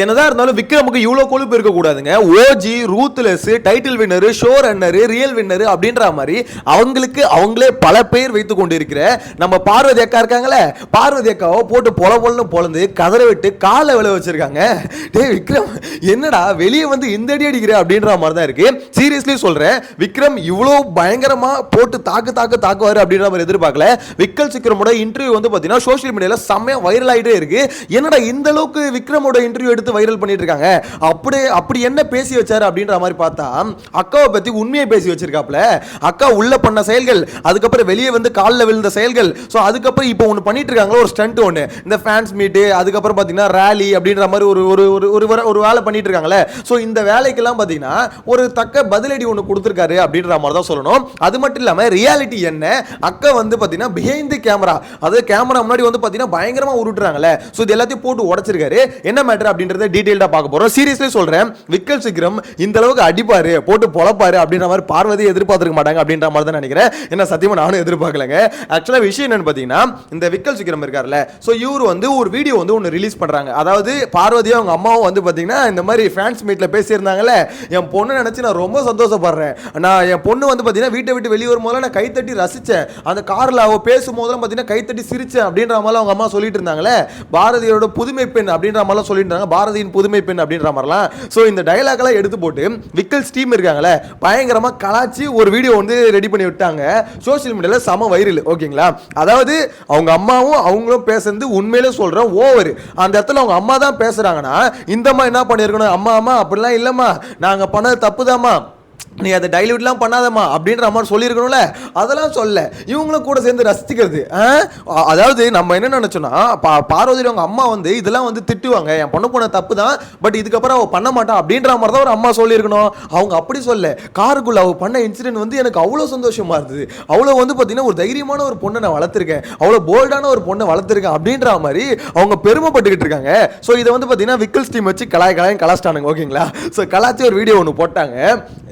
என்னதான் இருந்தாலும் விக்ரமுக்கு இவ்வளவு கொழுப்பு இருக்க கூடாதுங்க. OG, ruthless, title winner, show runner, real winner அப்படின்ற மாதிரி அவங்களுக்கு அவங்களே பல பேர் வைத்துக் கொண்டிருக்கிற நம்ம பார்வதி அக்கா இருக்காங்களே, பார்வதி அக்காவை போட்டு பொல பொலன்னு பொலந்து கதற விட்டு காலை விளை வச்சிருக்காங்க. டேய் விக்ரம், என்னடா வெளியே வந்து இந்த அடி அடிக்கிற அப்படின்ற மாதிரி தான் இருக்கு. சீரியஸ்லி சொல்றேன், விக்ரம் இவ்வளவு பயங்கரமா போட்டு தாக்குவாரு அப்படின்ற மாதிரி எதிர்பார்க்கல. விக்கல் சிக்ரமோட இன்டர்வியூ வந்து பாத்தீங்கன்னா சோஷியல் மீடியால செம்மையா வைரல் ஆயிட்டே இருக்கு. என்னடா இந்த அளவுக்கு விக்ரமோட இன்டர்வியூ எடுத்து வைரல் பண்ணிட்டு இருக்காங்க, அப்படி என்ன பேசி வச்சாரு அப்படின்ற மாதிரி பார்த்தா அக்காவை பத்தி உண்மையை பேசி வச்சிருக்காப்ல. அக்கா உள்ள பண்ண செயல்கள், அதுக்கப்புறம் வெளியே வந்து காலில் விழுந்த செயல்கள், ஸோ அதுக்கப்புறம் இப்போ ஒன்று பண்ணிட்டு இருக்காங்களா ஒரு ஸ்டண்ட் ஒன்று, இந்த ஃபேன்ஸ் மீட்டு, அதுக்கப்புறம் பார்த்தீங்கன்னா ரேலி அப்படின்ற மாதிரி ஒரு வேலை பண்ணிட்டு இருக்காங்களே. ஸோ இந்த வேலைக்கெல்லாம் பார்த்தீங்கன்னா ஒரு தக்க பதிலடி ஒன்று கொடுத்துருக்காரு அப்படின்ற மாதிரி தான் சொல்லணும். அது மட்டும் இல்லாமல் ரியாலிட்டி என்ன, அக்கா வந்து பார்த்தீங்கன்னா பிஹைண்ட் தி கேமரா, அதாவது கேமரா முன்னாடி வந்து பார்த்தீங்கன்னா பயங்கரமா உருட்டுறாங்களே, ஸோ இது எல்லாத்தையும் போட்டு உடைச்சிருக்காரு. என்ன மேட்டர் அப்படின்றது டீடைலா பார்க்க போறோம். சீரியஸ்லி சொல்றேன், விக்கல் சிக்ரம் இந்த அளவுக்கு அடிப்பாரு, போட்டு பொளப்பாரு அப்படின்ற மாதிரி பார்வதி எதிர்பார்த்திருக்க மாட்டாங்க அப்படின்ற மாதிரி தான் நினைக்கிறேன். என்ன சத்தியமா நானும் எதிர்பார்க்கலங்க. ஆக்சுவலா விஷயம் என்னன்னு பாத்தீங்கன்னா, இந்த விக்கல் சிக்ரம் இருக்கார்ல, சோ இவர் வந்து ஒரு வீடியோ வந்து ஒன்னு ரிலீஸ் பண்றாங்க. அதாவது பார்வதியும் அவங்க அம்மாவும் வந்து பாத்தீங்கன்னா இந்த மாதிரி ஃபேன்ஸ் மீட்ல பேசியிருந்தாங்கல்ல, என் பொண்ணு நினைச்சு நான் ரொம்ப சந்தோஷப்படுறேன். நான் என் பொண்ணு வந்து பாத்தீங்கன்னா வீட்டை விட்டு வெளியே வரும்போது நான் கைத்தட்டி ரசிச்சேன், அந்த கார்ல அவ பேசும்போதெல்லாம் பாத்தீங்கன்னா கைத்தட்டி சிரிச்சேன் அப்படின்ற மாதிரி அவங்க அம்மா சொல்லிட்டு இருந்தாங்களே. பாரதியோட புதுமை பெண் அப்படின்ற மாதிரி சொல்லிட்டு இருந்தாங்க, பாரதியின் புதுமை பெண் அப்படின்ற மாதிரிலாம். சோ இந்த டயலாக் எல்லாம் எடுத்து போட்டு விக்கல் டீம் இருக்காங்களே பயங்கரமா கலாச்சி ஒரு வீடியோ வந்து ரெடி பண்ணி விட்டாங்க. சோஷியல் மீடியால சம வைரல். ஓகேங்களா, அதாவது அவங்க அம்மாவும் அவங்களும் பேசுறது உண்மையிலே சொல்றேன் ஓவர். அந்த இடத்துல அவங்க அம்மா தான் பேசுறாங்கன்னா இந்த அம்மா என்ன பண்ணிருக்கணும், அம்மா அப்படிலாம் இல்லம்மா, நாங்க பண்ணது தப்புதாம்மா, நீ அதை டைல்யூட்லாம் பண்ணாதம்மா அப்படின்ற மாதிரி சொல்லியிருக்கணும்ல, அதெல்லாம் சொல்ல இவங்களும் கூட சேர்ந்து ரசிக்கிறது. அதாவது நம்ம என்ன நினைச்சோம்னா, பார்வதி அவங்க அம்மா வந்து இதெல்லாம் வந்து திட்டுவாங்க, என் பொண்ணு போன தப்பு தான், பட் இதுக்கப்புறம் அவள் பண்ண மாட்டான் அப்படின்ற மாதிரி தான் ஒரு அம்மா சொல்லியிருக்கணும். அவங்க அப்படி சொல்ல, காருக்குள்ள அவள் பண்ண இன்சிடென்ட் வந்து எனக்கு அவ்வளோ சந்தோஷமா இருந்தது. அவ்வளோ வந்து பார்த்தீங்கன்னா ஒரு தைரியமான ஒரு பொண்ணை நான் வளர்த்துருக்கேன், அவ்வளோ போல்டான ஒரு பொண்ணை வளர்த்துருக்கேன் அப்படின்ற மாதிரி அவங்க பெருமைப்பட்டுக்கிட்டு இருக்காங்க. ஸோ இதை வந்து பார்த்தீங்கன்னா விக்கல் டீம் வச்சு கலாச்சிட்டானுங்க. ஓகேங்களா, ஸோ கலாச்சி ஒரு வீடியோ ஒன்று போட்டாங்க.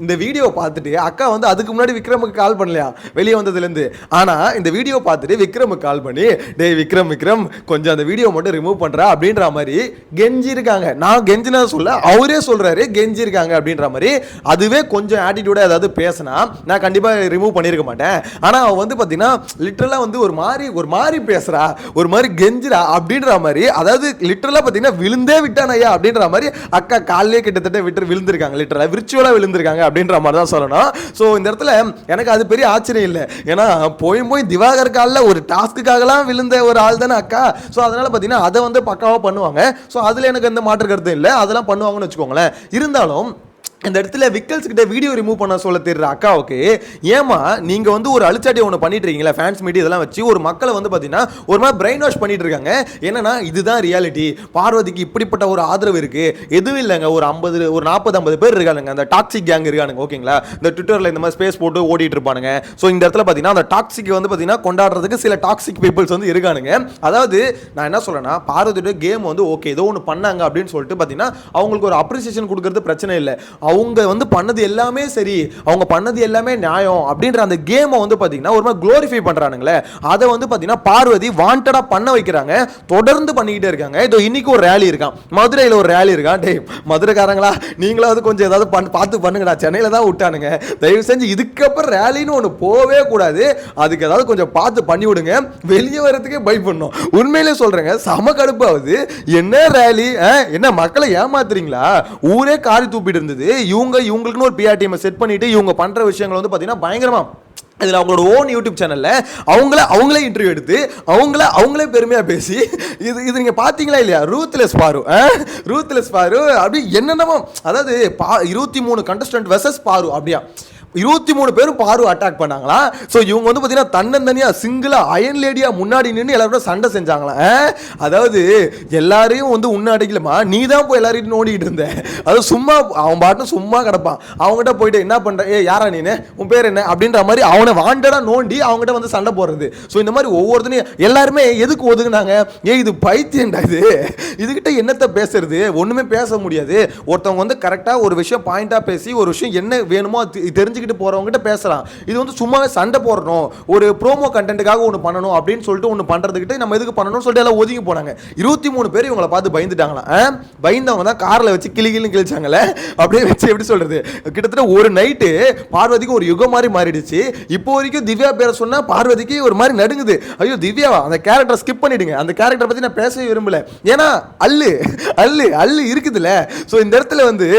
இந்த வீடியோ பார்த்துட்டு அக்கா வந்து அதுக்கு முன்னாடி விக்ரமுக்கு கால் பண்ணலையா வெளியே வந்ததுலேருந்து, ஆனா இந்த வீடியோ பார்த்துட்டு விக்ரமுக்கு கால் பண்ணி, டேய் விக்ரம் கொஞ்சம் அந்த வீடியோ மட்டும் ரிமூவ் பண்ற அப்படின்ற மாதிரி கெஞ்சி இருக்காங்க. நான் கெஞ்சினா சொல்ல, அவரே சொல்றாரு கெஞ்சி இருக்காங்க அப்படின்ற மாதிரி. அதுவே கொஞ்சம் ஆட்டிடியூடா ஏதாவது பேசினா நான் கண்டிப்பா ரிமூவ் பண்ணிருக்க மாட்டேன். ஆனா அவ வந்து பாத்தீங்கன்னா லிட்டரலா வந்து ஒரு மாதிரி பேசுறா, ஒரு மாதிரி கெஞ்சிரா அப்படின்ற மாதிரி, அதாவது லிட்டரலா பாத்தீங்கன்னா விழுந்தே விட்டானையா அப்படின்ற மாதிரி அக்கா காலையே கிட்டத்தட்ட விட்டு விழுந்திருக்காங்க, லிட்டரலா விர்ச்சுவலா விழுந்திருக்காங்க அப்படின்ற மாதிரி தான் சொல்லணும். சோ இந்த இடத்துல எனக்கு அது பெரிய ஆச்சரியம் இல்லை, ஏன்னா போய் திவாகர் காலில் ஒரு டாஸ்க்குக்காகலாம் விழுந்த ஒரு ஆள் தானே அக்கா. ஸோ அதனால பார்த்தீங்கன்னா அதை வந்து பக்காவாக பண்ணுவாங்க. ஸோ அதில் எனக்கு எந்த மாற்று கருத்து இல்லை, அதெல்லாம் பண்ணுவாங்கன்னு வச்சுக்கோங்களேன். இருந்தாலும் இந்த இடத்துல விக்கல்ஸ் கிட்ட வீடியோ ரிமூவ் பண்ண சொல்ல தெரியுற அக்காவுக்கு, ஏமா நீங்க வந்து ஒரு அழிச்சாட்டி ஒன்று பண்ணிட்டு இருக்கீங்களா ஃபேன்ஸ் மீட் இதெல்லாம் வச்சு ஒரு மக்களை வந்து பார்த்தீங்கன்னா ஒரு மாதிரி பிரெயின் வாஷ் பண்ணிட்டு இருக்காங்க. என்னன்னா இதுதான் ரியாலிட்டி, பார்வதிக்கு இப்படிப்பட்ட ஒரு ஆதரவு இருக்கு, எதுவும் இல்லைங்க, ஒரு 40-50 பேர் இருக்கானுங்க, அந்த டாக்ஸிக் கேங் இருக்கானுங்க. ஓகேங்களா, இந்த ட்விட்டர்ல இந்த மாதிரி ஸ்பேஸ் போட்டு ஓடிட்டு இருப்பானுங்க. ஸோ இந்த இடத்துல பார்த்தீங்கன்னா அந்த டாக்ஸிக் வந்து பார்த்தீங்கன்னா கொண்டாடுறதுக்கு சில டாக்ஸிக் பீப்புள்ஸ் வந்து இருக்கானுங்க. அதாவது நான் என்ன சொல்றேன்னா, பார்வதியோட கேம் வந்து ஓகே ஏதோ ஒன்று பண்ணாங்க அப்படின்னு சொல்லிட்டு பார்த்தீங்கன்னா அவங்களுக்கு ஒரு அப்ரிசியேஷன் கொடுக்கறது பிரச்சனை இல்லை, அவங்க வந்து பண்ணது எல்லாமே சரி, அவங்க பண்ணது எல்லாமே நியாயம் அப்படின்ற அந்த கேமை வந்து பாத்தீங்கன்னா ஒரு மாதிரி குளோரிஃபை பண்றானுங்களே, அதை வந்து பாத்தீங்கன்னா பார்வதி வாண்டடா பண்ண வைக்கிறாங்க, தொடர்ந்து பண்ணிக்கிட்டே இருக்காங்க. இதோ இன்னைக்கு ஒரு ரேலி இருக்கான், மதுரையில் ஒரு ரேலி இருக்கான். டேய் மதுரைக்காரங்களா, நீங்களாவது கொஞ்சம் ஏதாவது பார்த்து பண்ணுங்கடா, சென்னையில தான் விட்டானுங்க, தயவு செஞ்சு இதுக்கப்புறம் ரேலின்னு ஒன்று போவே கூடாது, அதுக்கு ஏதாவது கொஞ்சம் பார்த்து பண்ணி விடுங்க, வெளியே வரதுக்கே பயப்படணும். உண்மையிலே சொல்றேங்க, சம கடுப்பாவது. என்ன ரேலி, என்ன மக்களை ஏமாத்துறீங்களா, ஊரே காரி தூப்பிட்டு இருந்தது, இவங்களுக்குன்னு ஒரு பிஆர் டீமை செட் பண்ணிட்டு இவங்க பண்ற விஷயங்கள் வந்து பாத்தீங்கன்னா பயங்கரமா இதில் அவங்களோட ஓன் யூடியூப் சேனல்ல அவங்களே இன்டர்வியூ எடுத்து அவங்களே பெருமையா பேசி இது நீங்க பாத்தீங்களா இல்லையா, ரூத்லெஸ் பாரு அப்படி என்னென்னமோ, அதாவது 23 கண்டஸ்டன்ட் வெர்சஸ் பாரு அப்படியா 23 பேரும் பாரு அட்டாக் பண்ணாங்களா. ஸோ இவங்க வந்து பார்த்தீங்கன்னா தன்னந்தனியா சிங்கிளா அயன் லேடியா முன்னாடி நின்று எல்லாரும் சண்டை செஞ்சாங்களா. அதாவது எல்லாரையும் வந்து உன்ன அடிக்கலமா, நீ தான் போய் எல்லாரையும் நோண்டிக்கிட்டு இருந்த, அது சும்மா அவன் பாட்டும் சும்மா கிடப்பான், அவங்ககிட்ட போயிட்டு என்ன பண்ற, யாரா நீனு, உன் பேர் என்ன அப்படின்ற மாதிரி அவனை வாண்டடா நோண்டி அவங்ககிட்ட வந்து சண்டை போடுறது. ஸோ இந்த மாதிரி ஒவ்வொருத்தனையும் எல்லாருமே எதுக்கு ஒதுக்குனாங்க, இது பைத்தியம்டா, இதுகிட்ட என்னத்தை பேசுறது, ஒண்ணுமே பேச முடியாது. ஒருத்தவங்க வந்து கரெக்டா ஒரு விஷயம் பாயிண்டா பேசி ஒரு விஷயம் என்ன வேணுமோ தெரிஞ்சு தூக்கிட்டு போறவங்ககிட்ட பேசலாம். இது வந்து சும்மாவே சண்டை போடணும், ஒரு ப்ரோமோ கண்டென்ட்டுக்காக ஒன்று பண்ணணும் அப்படின்னு சொல்லிட்டு ஒன்று பண்றதுக்கிட்ட நம்ம எதுக்கு பண்ணணும்னு சொல்லிட்டு எல்லாம் ஒதுங்கி போனாங்க. 23 பேர் இவங்களை பார்த்து பயந்துட்டாங்களாம். பயந்தவங்க தான் கார்ல வச்சு கிளிகிலும் கிழிச்சாங்கல்ல, அப்படியே வச்சு எப்படி சொல்றது, கிட்டத்தட்ட ஒரு நைட்டு பார்வதிக்கு ஒரு யுகம் மாதிரி மாறிடுச்சு. இப்போ வரைக்கும் திவ்யா பேரை சொன்னா பார்வதிக்கு ஒரு மாதிரி நடுங்குது. ஐயோ திவ்யாவா, அந்த கேரக்டரை ஸ்கிப் பண்ணிடுங்க, அந்த கேரக்டரை பத்தி நான் பேசவே விரும்பல. ஏன்னா அல்லு அல்லு அல்லு இருக்குதுல்ல. ஸோ இந்த இடத்துல வந்து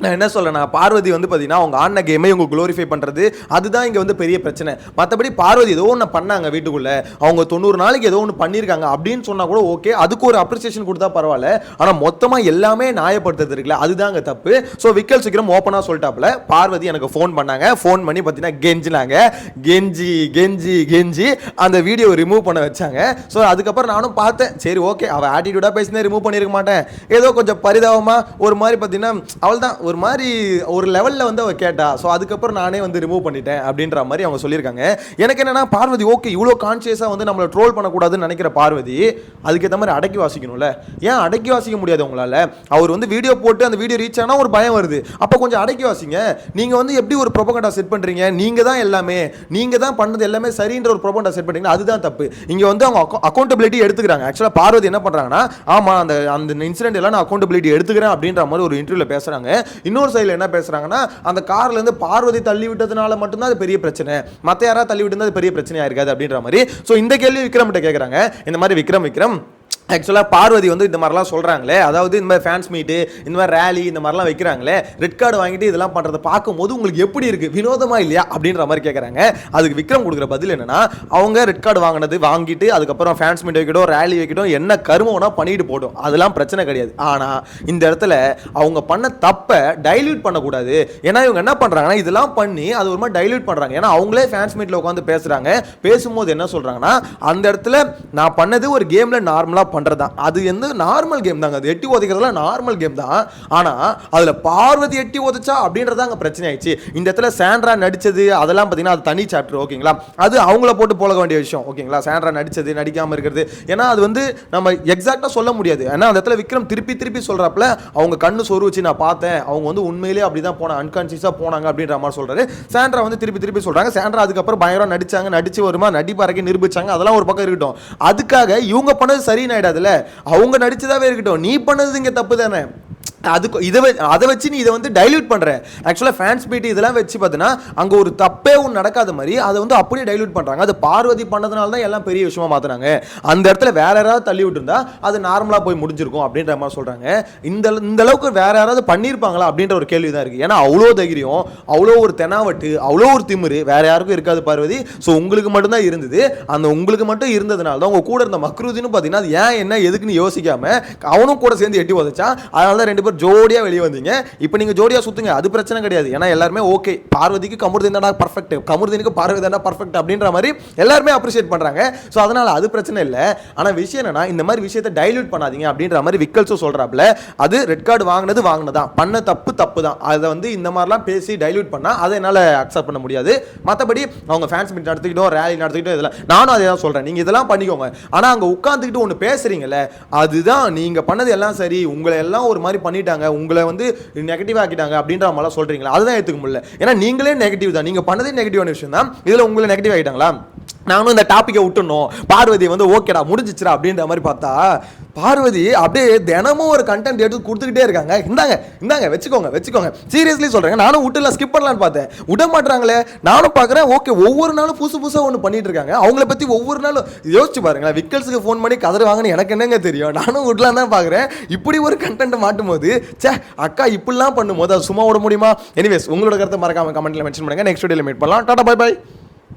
நான் என்ன சொல்றேன்னா, பார்வதி வந்து பார்த்தீங்கன்னா அவங்க ஆடின கேமை இவங்க குளோரிஃபை பண்ணுறது, அதுதான் இங்கே வந்து பெரிய பிரச்சனை. மற்றபடி பார்வதி ஏதோ ஒன்று பண்ணாங்க வீட்டுக்குள்ளே, அவங்க 90 நாளைக்கு ஏதோ ஒன்று பண்ணியிருக்காங்க அப்படின்னு சொன்னால் கூட ஓகே, அதுக்கு ஒரு அப்ரிசியேஷன் கொடுத்தா பரவாயில்ல. ஆனால் மொத்தமாக எல்லாமே நியாயப்படுத்துறது இருக்குல்ல, அதுதாங்க தப்பு. ஸோ விக்கல் சீக்கிரம் ஓப்பனாக சொல்லிட்டாப்புல, பார்வதி எனக்கு ஃபோன் பண்ணாங்க, ஃபோன் பண்ணி பார்த்தீங்கன்னா கெஞ்சினாங்க, கெஞ்சி கெஞ்சி கெஞ்சி அந்த வீடியோ ரிமூவ் பண்ண வச்சாங்க. ஸோ அதுக்கப்புறம் நானும் பார்த்தேன், சரி ஓகே அவள் ஆட்டிடியூடாக பேசினே ரிமூவ் பண்ணியிருக்க மாட்டேன், ஏதோ கொஞ்சம் பரிதாபமாக ஒரு மாதிரி பார்த்தீங்கன்னா அவள் தான் ஒரு மாதிரி ஒரு லெவலில் வந்து அவள் கேட்டா. ஸோ அதுக்கப்புறம் நானே வந்து ரிமூவ் பண்ணிட்டேன் அப்படின்ற மாதிரி அவங்க சொல்லியிருக்காங்க. எனக்கு என்னன்னா, பார்வதி ஓகே இவ்வளோ கான்சியஸாக வந்து நம்மளை ட்ரோல் பண்ணக்கூடாதுன்னு நினைக்கிற பார்வதி அதுக்கேற்ற மாதிரி அடக்கி வாசிக்கணும்ல. ஏன் அடக்கி வாசிக்க முடியாது உங்களால்? அவர் வந்து வீடியோ போட்டு அந்த வீடியோ ரீச் ஆனால் ஒரு பயம் வருது, அப்போ கொஞ்சம் அடக்கி வாசிங்க. நீங்கள் வந்து எப்படி ஒரு ப்ரொபகண்டா செட் பண்ணுறீங்க, நீங்கள் தான் எல்லாமே, நீங்கள் தான் பண்ணது எல்லாமே சரின்ற ஒரு ப்ரொபகண்டா செட் பண்ணுறீங்க, அதுதான் தப்பு. இங்கே வந்து அவங்க அக்கௌண்டபிலிட்டி எடுத்துக்கிறாங்க. ஆக்சுவலாக பார்வதி என்ன பண்ணுறாங்கன்னா, ஆமாம் அந்த அந்த இன்சிடென்ட் எல்லாம் நான் அக்கௌண்டபிலிட்டி எடுத்துக்கிறேன் அப்படின்ற மாதிரி ஒரு இன்டர்வியூவில் பேசுகிறாங்க. இன்னொரு சைடில் என்ன பேசுறாங்கன்னா, அந்த கார்ல இருந்து பார்வதி தள்ளி விட்டதுனால மட்டும்தான் அது பெரிய பிரச்சனை, மற்ற யாராவது தள்ளி விட்டு அது பெரிய பிரச்சனையா இருக்காது அப்படின்ற மாதிரி. ஸோ இந்த கேள்வி விக்ரம் கிட்ட கேட்குறாங்க. இந்த மாதிரி விக்ரம் ஆக்சுவலாக பார்வதி வந்து இந்த மாதிரிலாம் சொல்கிறாங்களே, அதாவது இந்த மாதிரி ஃபேன்ஸ் மீட்டு, இந்த மாதிரி ரேலி, இந்த மாதிரிலாம் வைக்கிறாங்களே, ரெட் கார்டு வாங்கிட்டு இதெல்லாம் பண்ணுறதை பார்க்கும்போது உங்களுக்கு எப்படி இருக்குது, வினோதமா இல்லையா அப்படின்ற மாதிரி கேட்குறாங்க. அதுக்கு விக்ரம் கொடுக்குற பதில் என்னன்னா, அவங்க ரெட் கார்டு வாங்கிட்டு அதுக்கப்புறம் ஃபேன்ஸ் மீட் வைக்கட்டும், ரேலி வைக்கட்டும், என்ன கருமம்னா பண்ணிட்டு போடும், அதெல்லாம் பிரச்சனை கிடையாது. ஆனால் இந்த இடத்துல அவங்க பண்ண தப்பை டைல்யூட் பண்ணக்கூடாது. ஏன்னா இவங்க என்ன பண்ணுறாங்கன்னா, இதெல்லாம் பண்ணி அது ஒரு மாதிரி டைல்யூட் பண்ணுறாங்க. ஏன்னா அவங்களே ஃபேன்ஸ் மீட்டில் உட்காந்து பேசுகிறாங்க, பேசும்போது என்ன சொல்கிறாங்கன்னா, அந்த இடத்துல நான் பண்ணது ஒரு கேமில் நார்மலாக பண்றதான், அது வந்து நார்மல் கேம் தாங்க, அது எட்டி உதைக்கிறதுலாம் நார்மல் கேம் தான். ஆனா அதுல பார்வதி எட்டி உதைச்சா அப்படின்றத அங்க பிரச்சனை ஆயிடுச்சு. இந்த இடத்துல சாண்ட்ரா நடிச்சது அதெல்லாம் பாத்தீங்கன்னா அது தனி சாப்டர், ஓகேங்களா, அது அவங்கள போட்டு போக வேண்டிய விஷயம், ஓகேங்களா. சாண்ட்ரா நடிச்சது நடிக்காம இருக்கிறது, ஏன்னா அது வந்து நம்ம எக்ஸாக்டா சொல்ல முடியாது. ஏன்னா அந்த இடத்துல விக்ரம் திருப்பி சொல்றாப்ல, அவங்க கண்ணு சொரு வச்சு நான் பார்த்தேன், அவங்க வந்து உண்மையிலேயே அப்படிதான் போனாங்க, அன்கான்சியஸா போனாங்க அப்படின்ற மாதிரி சொல்றாரு. சாண்ட்ரா வந்து திருப்பி சொல்றாங்க. சாண்ட்ரா அதுக்கப்புறம் பயங்கரம் நடிச்சு வருமா நடிப்பாரக்கி நிரூபிச்சாங்க, அதெல்லாம் ஒரு பக்கம் இருக்கட்டும். அதுக்காக இவங்க பண்ணது சரின்னு ஆயிடாதுல்ல, அவங்க நடிச்சதாவே இருக்கட்டும், நீ பண்ணது இங்க தப்பு தானே. அதுக்கு அதை வச்சு நீ இதை வந்து டைல்யூட் பண்ற. ஆக்சுவலாக ஃபேன்ஸ் மீட் இதெல்லாம் வச்சு பார்த்தீங்கன்னா அங்கே ஒரு தப்பே ஒன்று நடக்காத மாதிரி அதை வந்து அப்படியே டைல்யூட் பண்ணுறாங்க. அது பார்வதி பண்ணதுனால தான் எல்லாம் பெரிய விஷயமா மாற்றினாங்க. அந்த இடத்துல வேற யாராவது தள்ளி விட்டுருந்தா அது நார்மலாக போய் முடிஞ்சிருக்கும் அப்படின்ற மாதிரி சொல்கிறாங்க. இந்த அளவுக்கு வேற யாராவது பண்ணியிருப்பாங்களா அப்படின்ற ஒரு கேள்வி தான் இருக்குது. ஏன்னா அவ்வளோ தைரியம், அவ்வளோ ஒரு தெனாவட்டு, அவ்வளோ ஒரு திமிரு வேற யாருக்கும் இருக்காது பார்வதி. ஸோ உங்களுக்கு மட்டும்தான் இருந்தது. அந்த உங்களுக்கு மட்டும் இருந்ததுனால தான் உங்க கூட இருந்த மக்ரூதின்னு பார்த்தீங்கன்னா அது ஏன் என்ன எதுக்குன்னு யோசிக்காம அவனும் கூட சேர்ந்து எட்டி உதைச்சா. அதனால தான் 2 பேர் ஜோடியா வெளியே வந்தீங்க. இப்போ நீங்க ஜோடியா சுத்துங்க, அது பிரச்சனை கிடையாது. ஏன்னா எல்லாருமே ஓகே, பார்வதிக்கு கமருதீன் தானா பர்ஃபெக்ட், கமருதீனுக்கு பார்வதி தானா பர்ஃபெக்ட் அப்படின்ற மாதிரி எல்லாருமே அப்ரிஷியேட் பண்றாங்க. ஸோ அதனால அது பிரச்சனை இல்லை. ஆனால் விஷயம் என்னன்னா, இந்த மாதிரி விஷயத்தை டைல்யூட் பண்ணாதீங்க அப்படின்ற மாதிரி விக்கல்ஸும் சொல்றாப்ல. அது ரெட் கார்டு வாங்கினதான், பண்ண தப்பு தான். அதை வந்து இந்த மாதிரிலாம் பேசி டைல்யூட் பண்ணா அதை என்னால் அக்செப்ட் பண்ண முடியாது. மற்றபடி அவங்க ஃபேன்ஸ் மீட் நடத்திக்கிட்டோம், ரேலி நடத்திக்கிட்டோம், இதெல்லாம் நானும் அதே தான் சொல்றேன். நீங்க இதெல்லாம் பண்ணிக்கோங்க. ஆனால் அங்கே உட்காந்துக்கிட்டு ஒன்று பேசுறீங்கல்ல, அதுதான் நீங்க பண்ணது எல்லாம் சரி, உங்களை எல்லாம் ஒரு மாதிரி பண்ணிட்டாங்க, உங்களை வந்து நெகட்டிவ் ஆக்கிட்டாங்க அப்படின்ற மாதிரி சொல்றீங்களா, அதுதான் ஏத்துக்க முடியல. ஏன்னா நீங்களே நெகட்டிவ் தான், நீங்க பண்ணதே நெகட்டிவான விஷயம் தான், இதுல உங்களை நெகட்டிவ் ஆகிட்டாங்களா. நானும் இந்த டாப்பிக்கை விட்டுணும், பார்வதி வந்து ஓகேடா முடிஞ்சிச்சுரா அப்படின்ற மாதிரி பார்த்தா பார்வதி அப்படியே தினமும் ஒரு கண்டென்ட் எடுத்து கொடுத்துக்கிட்டே இருக்காங்க. இந்தாங்க வச்சுக்கோங்க. சீரியஸ்லி சொல்றேங்க, நானும் விட்டுல ஸ்கிப் பண்ணலான்னு பார்த்தேன், விட மாட்டாங்களே. நானும் பார்க்குறேன், ஓகே ஒவ்வொரு நாளும் புதுசா ஒன்று பண்ணிட்டு இருக்காங்க. அவங்கள பத்தி ஒவ்வொரு நாளும் யோசிச்சு பாருங்களேன். விக்கல்ஸுக்கு ஃபோன் பண்ணி கதறு வாங்கன்னு எனக்கு என்னங்க தெரியும், நானும் விடலாம் தான் பார்க்குறேன். இப்படி ஒரு கண்டென்ட் மாட்டும் போது அக்கா இப்படிலாம் பண்ணும்போது அது சும்மா விட முடியுமா? எனிவேஸ் உங்களோட கருத்தை மறக்காம கமெண்ட்ல மென்ஷன் பண்ணுங்க. நெக்ஸ்ட் வீடியோல மீட் பண்ணலாம். Tata bye by.